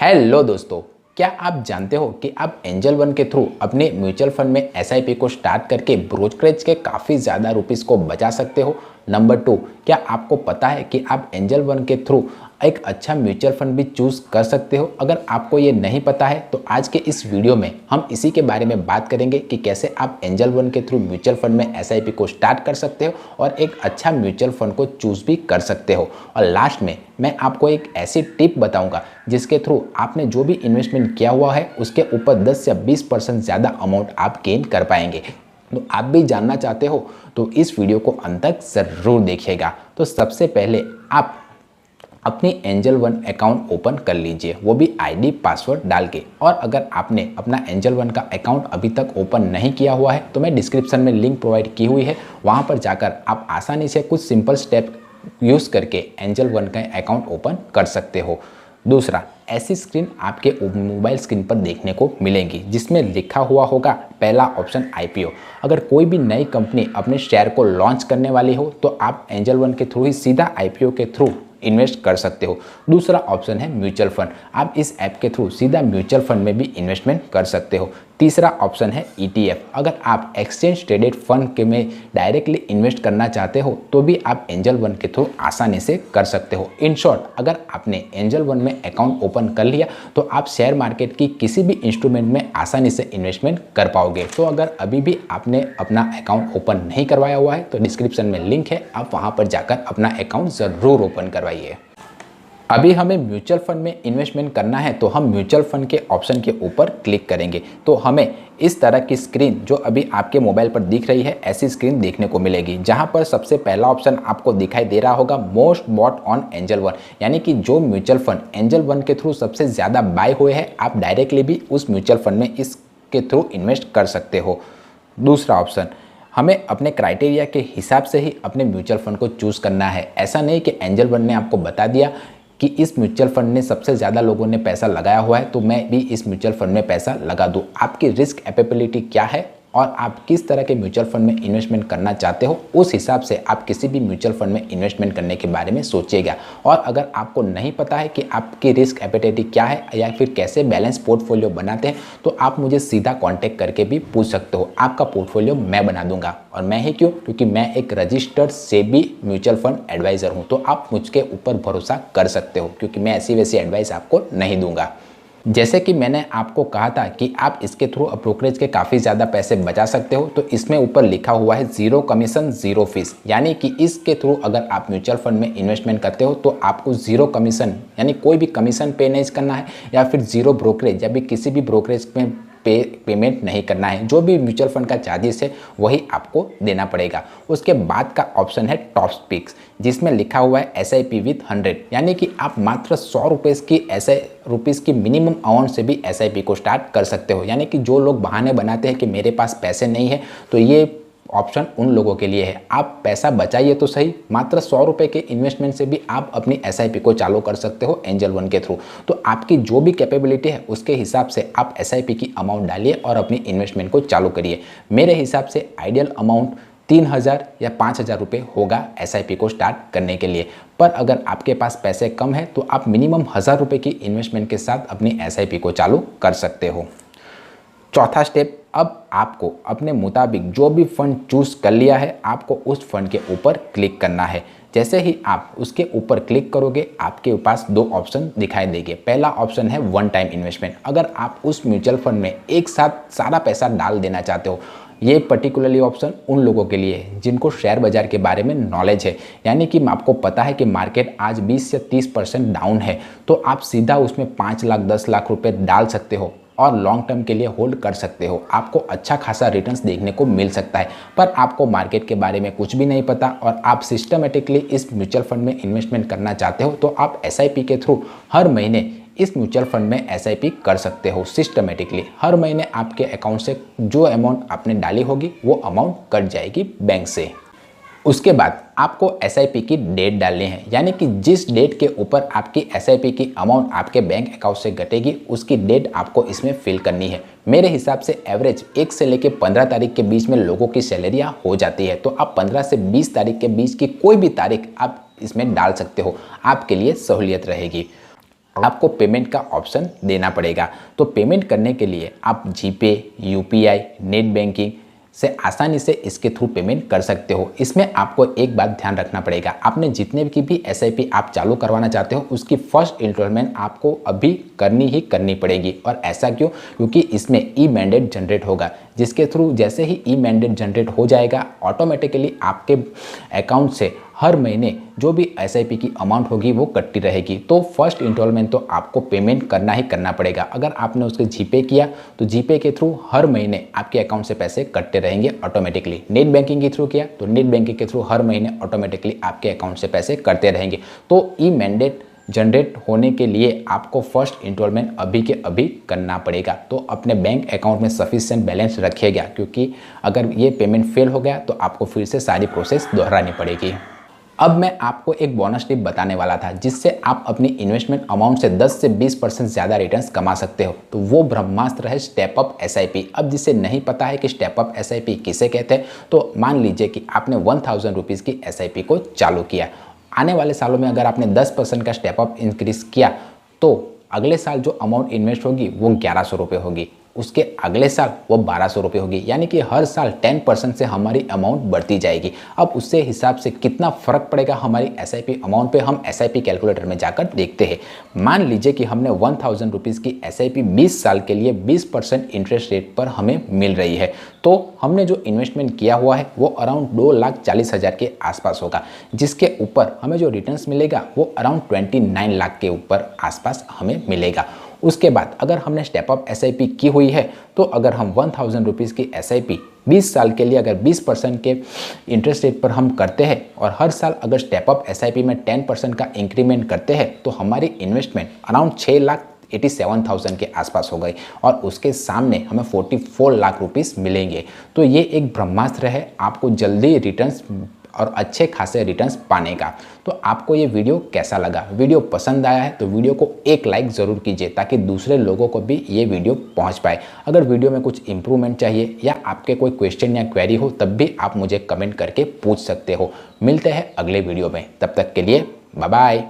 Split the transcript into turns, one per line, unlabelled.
Hello दोस्तों, क्या आप जानते हो कि आप एंजल वन के थ्रू अपने म्यूचुअल फंड में एसआईपी को स्टार्ट करके ब्रोकरेज के काफ़ी ज़्यादा रुपीस को बचा सकते हो। नंबर 2, क्या आपको पता है कि आप एंजल वन के थ्रू एक अच्छा म्यूचुअल फंड भी चूज़ कर सकते हो। अगर आपको ये नहीं पता है तो आज के इस वीडियो में हम इसी के बारे में बात करेंगे कि कैसे आप एंजल वन के थ्रू म्यूचुअल फंड में एसआईपी को स्टार्ट कर सकते हो और एक अच्छा म्यूचुअल फंड को चूज़ भी कर सकते हो। और लास्ट में मैं आपको एक ऐसी टिप बताऊंगा जिसके थ्रू आपने जो भी इन्वेस्टमेंट किया हुआ है उसके ऊपर 10 या 20% ज़्यादा अमाउंट आप गेन कर पाएंगे। तो आप भी जानना चाहते हो तो इस वीडियो को अंत तक ज़रूर देखिएगा। तो सबसे पहले आप अपनी एंजल वन अकाउंट ओपन कर लीजिए, वो भी आईडी पासवर्ड डाल के। और अगर आपने अपना एंजल वन का अकाउंट अभी तक ओपन नहीं किया हुआ है तो मैं डिस्क्रिप्शन में लिंक प्रोवाइड की हुई है, वहाँ पर जाकर आप आसानी से कुछ सिंपल स्टेप यूज़ करके एंजल वन का अकाउंट ओपन कर सकते हो। दूसरा, ऐसी स्क्रीन आपके मोबाइल स्क्रीन पर देखने को मिलेगी जिसमें लिखा हुआ होगा पहला ऑप्शन आईपीओ। अगर कोई भी नई कंपनी अपने शेयर को लॉन्च करने वाली हो तो आप एंजल वन के थ्रू ही सीधा आईपीओ के थ्रू इन्वेस्ट कर सकते हो। दूसरा ऑप्शन है म्यूचुअल फंड, आप इस ऐप के थ्रू सीधा म्यूचुअल फंड में भी इन्वेस्टमेंट कर सकते हो। तीसरा ऑप्शन है ईटीएफ, अगर आप एक्सचेंज ट्रेडेड फंड के में डायरेक्टली इन्वेस्ट करना चाहते हो तो भी आप एंजल वन के थ्रू आसानी से कर सकते हो। इन शॉर्ट, अगर आपने एंजल वन में अकाउंट ओपन कर लिया तो आप शेयर मार्केट की किसी भी इंस्ट्रूमेंट में आसानी से इन्वेस्टमेंट कर पाओगे। तो अगर अभी भी आपने अपना अकाउंट ओपन नहीं करवाया हुआ है तो डिस्क्रिप्शन में लिंक है, आप वहाँ पर जाकर अपना अकाउंट ज़रूर ओपन करवाइए। अभी हमें म्यूचुअल फंड में इन्वेस्टमेंट करना है तो हम म्यूचुअल फंड के ऑप्शन के ऊपर क्लिक करेंगे तो हमें इस तरह की स्क्रीन जो अभी आपके मोबाइल पर दिख रही है, ऐसी स्क्रीन देखने को मिलेगी, जहां पर सबसे पहला ऑप्शन आपको दिखाई दे रहा होगा most bought on Angel One, यानी कि जो म्यूचुअल फंड एंजल वन के थ्रू सबसे ज़्यादा बाय हुए हैं आप डायरेक्टली भी उस म्यूचुअल फंड में इसके थ्रू इन्वेस्ट कर सकते हो। दूसरा ऑप्शन, हमें अपने क्राइटेरिया के हिसाब से ही अपने म्यूचुअल फंड को चूज़ करना है। ऐसा नहीं कि एंजल वन ने आपको बता दिया कि इस म्यूचुअल फंड ने सबसे ज़्यादा लोगों ने पैसा लगाया हुआ है तो मैं भी इस म्यूचुअल फंड में पैसा लगा दूँ। आपकी रिस्क एपेबिलिटी क्या है और आप किस तरह के म्यूचुअल फंड में इन्वेस्टमेंट करना चाहते हो, उस हिसाब से आप किसी भी म्यूचुअल फंड में इन्वेस्टमेंट करने के बारे में सोचिएगा। और अगर आपको नहीं पता है कि आपकी रिस्क एपेबिलिटी क्या है या फिर कैसे बैलेंस पोर्टफोलियो बनाते हैं तो आप मुझे सीधा कांटेक्ट करके भी पूछ सकते हो। आपका पोर्टफोलियो मैं बना दूंगा, और मैं ही क्यों, क्योंकि मैं एक registered SEBI mutual fund advisor हूँ। तो आप मुझके ऊपर भरोसा कर सकते हो क्योंकि मैं ऐसी वैसी एडवाइस आपको नहीं दूंगा। जैसे कि मैंने आपको कहा था कि आप इसके थ्रू ब्रोकरेज के काफ़ी ज़्यादा पैसे बचा सकते हो, तो इसमें ऊपर लिखा हुआ है जीरो कमीशन जीरो फीस, यानी कि इसके थ्रू अगर आप म्यूचुअल फंड में इन्वेस्टमेंट करते हो तो आपको जीरो कमीशन यानी कोई भी कमीशन पे नहीं करना है या फिर जीरो ब्रोकरेज या भी किसी भी ब्रोकरेज में पेमेंट नहीं करना है। जो भी म्यूचुअल फंड का चार्जेस है वही आपको देना पड़ेगा। उसके बाद का ऑप्शन है टॉप स्पीक्स, जिसमें लिखा हुआ है एसआईपी विथ 100, यानी कि आप मात्र 100 रुपीज़ की रुपीज़ की मिनिमम अमाउंट से भी एसआईपी को स्टार्ट कर सकते हो। यानी कि जो लोग बहाने बनाते हैं कि मेरे पास पैसे नहीं है तो ये ऑप्शन उन लोगों के लिए है। आप पैसा बचाइए तो सही, मात्र 100 रुपये के इन्वेस्टमेंट से भी आप अपनी एसआईपी को चालू कर सकते हो एंजल वन के थ्रू। तो आपकी जो भी कैपेबिलिटी है उसके हिसाब से आप एसआईपी की अमाउंट डालिए और अपनी इन्वेस्टमेंट को चालू करिए। मेरे हिसाब से आइडियल अमाउंट 3000 या 5000 रुपये होगा एसआईपी को स्टार्ट करने के लिए। पर अगर आपके पास पैसे कम है तो आप मिनिमम 1000 रुपये की इन्वेस्टमेंट के साथ अपनी एसआईपी को चालू कर सकते हो। चौथा स्टेप, अब आपको अपने मुताबिक जो भी फंड चूज़ कर लिया है आपको उस फंड के ऊपर क्लिक करना है। जैसे ही आप उसके ऊपर क्लिक करोगे आपके पास दो ऑप्शन दिखाई देंगे। पहला ऑप्शन है वन टाइम इन्वेस्टमेंट, अगर आप उस म्यूचुअल फंड में एक साथ सारा पैसा डाल देना चाहते हो। ये पर्टिकुलरली ऑप्शन उन लोगों के लिए है जिनको शेयर बाजार के बारे में नॉलेज है, यानी कि आपको पता है कि मार्केट आज 20 से 30% डाउन है तो आप सीधा उसमें 5 लाख 10 लाख रुपए डाल सकते हो और लॉन्ग टर्म के लिए होल्ड कर सकते हो। आपको अच्छा खासा रिटर्न्स देखने को मिल सकता है। पर आपको मार्केट के बारे में कुछ भी नहीं पता और आप सिस्टमेटिकली इस म्यूचुअल फंड में इन्वेस्टमेंट करना चाहते हो तो आप एसआईपी के थ्रू हर महीने इस म्यूचुअल फंड में एसआईपी कर सकते हो। सिस्टमेटिकली हर महीने आपके अकाउंट से जो अमाउंट आपने डाली होगी वो अमाउंट कट जाएगी बैंक से। उसके बाद आपको एसआईपी की डेट डालनी है, यानी कि जिस डेट के ऊपर आपकी एसआईपी की अमाउंट आपके बैंक अकाउंट से घटेगी उसकी डेट आपको इसमें फिल करनी है। मेरे हिसाब से एवरेज 1 से लेकर 15 तारीख के बीच में लोगों की सैलरियाँ हो जाती है, तो आप 15 से 20 तारीख के बीच की कोई भी तारीख आप इसमें डाल सकते हो, आपके लिए सहूलियत रहेगी। आपको पेमेंट का ऑप्शन देना पड़ेगा। तो पेमेंट करने के लिए आप जीपे, यूपीआई, नेट बैंकिंग से आसानी से इसके थ्रू पेमेंट कर सकते हो। इसमें आपको एक बात ध्यान रखना पड़ेगा, आपने जितने की भी एसआईपी आप चालू करवाना चाहते हो उसकी फर्स्ट इंस्टॉलमेंट आपको अभी करनी ही करनी पड़ेगी। और ऐसा क्यों? क्योंकि इसमें ई मैंडेट जनरेट होगा, जिसके थ्रू जैसे ही ई मैंडेट जनरेट हो जाएगा ऑटोमेटिकली आपके अकाउंट से हर महीने जो भी एसआईपी की अमाउंट होगी वो कटती रहेगी। तो फर्स्ट इंस्टॉलमेंट तो आपको पेमेंट करना ही करना पड़ेगा। अगर आपने उसके जीपे किया तो जीपे के थ्रू हर महीने आपके अकाउंट से पैसे कटते रहेंगे ऑटोमेटिकली। नेट बैंकिंग के थ्रू किया तो नेट बैंकिंग के थ्रू हर महीने ऑटोमेटिकली आपके अकाउंट से पैसे कटते रहेंगे। तो ई मैंडेट जनरेट होने के लिए आपको फर्स्ट इंस्टॉलमेंट अभी के अभी करना पड़ेगा। तो अपने बैंक अकाउंट में सफिशिएंट बैलेंस रखिएगा, क्योंकि अगर ये पेमेंट फेल हो गया तो आपको फिर से सारी प्रोसेस दोहरानी पड़ेगी। अब मैं आपको एक बोनस टिप बताने वाला था जिससे आप अपनी इन्वेस्टमेंट अमाउंट से 10 से 20% ज़्यादा रिटर्न्स कमा सकते हो। तो वो ब्रह्मास्त्र है स्टेप अप एसआईपी। अब जिसे नहीं पता है कि स्टेप अप एसआईपी किसे कहते हैं, तो मान लीजिए कि आपने 1000 रुपीज़ की एसआईपी को चालू किया। आने वाले सालों में अगर आपने 10% का स्टेप अप इंक्रीज किया तो अगले साल जो अमाउंट इन्वेस्ट होगी वो 1100 रुपये होगी, उसके अगले साल वो 1200 रुपये होगी। यानी कि हर साल 10% से हमारी अमाउंट बढ़ती जाएगी। अब उससे हिसाब से कितना फ़र्क पड़ेगा हमारी एसआईपी अमाउंट पे, हम एसआईपी कैलकुलेटर में जाकर देखते हैं। मान लीजिए कि हमने 1000 रुपीज़ की एसआईपी 20 साल के लिए 20% इंटरेस्ट रेट पर हमें मिल रही है। तो हमने जो इन्वेस्टमेंट किया हुआ है वो अराउंड 2,40,000 के आसपास होगा, जिसके ऊपर हमें जो रिटर्न्स मिलेगा वो अराउंड 29 लाख के ऊपर आसपास हमें मिलेगा। उसके बाद अगर हमने स्टेप अप एसआईपी की हुई है तो अगर हम 1000 रुपीज़ की एसआईपी 20 साल के लिए अगर 20% के इंटरेस्ट रेट पर हम करते हैं और हर साल अगर स्टेप अप एसआईपी में 10% का इंक्रीमेंट करते हैं तो हमारी इन्वेस्टमेंट अराउंड 6,87,000 के आसपास हो गई और उसके सामने हमें 44 लाख रुपीस मिलेंगे। तो ये एक ब्रह्मास्त्र है आपको जल्दी रिटर्न्स और अच्छे खासे रिटर्न्स पाने का। तो आपको ये वीडियो कैसा लगा? वीडियो पसंद आया है तो वीडियो को एक लाइक ज़रूर कीजिए ताकि दूसरे लोगों को भी ये वीडियो पहुंच पाए। अगर वीडियो में कुछ इंप्रूवमेंट चाहिए या आपके कोई क्वेश्चन या क्वेरी हो तब भी आप मुझे कमेंट करके पूछ सकते हो। मिलते हैं अगले वीडियो में, तब तक के लिए बाय बाय।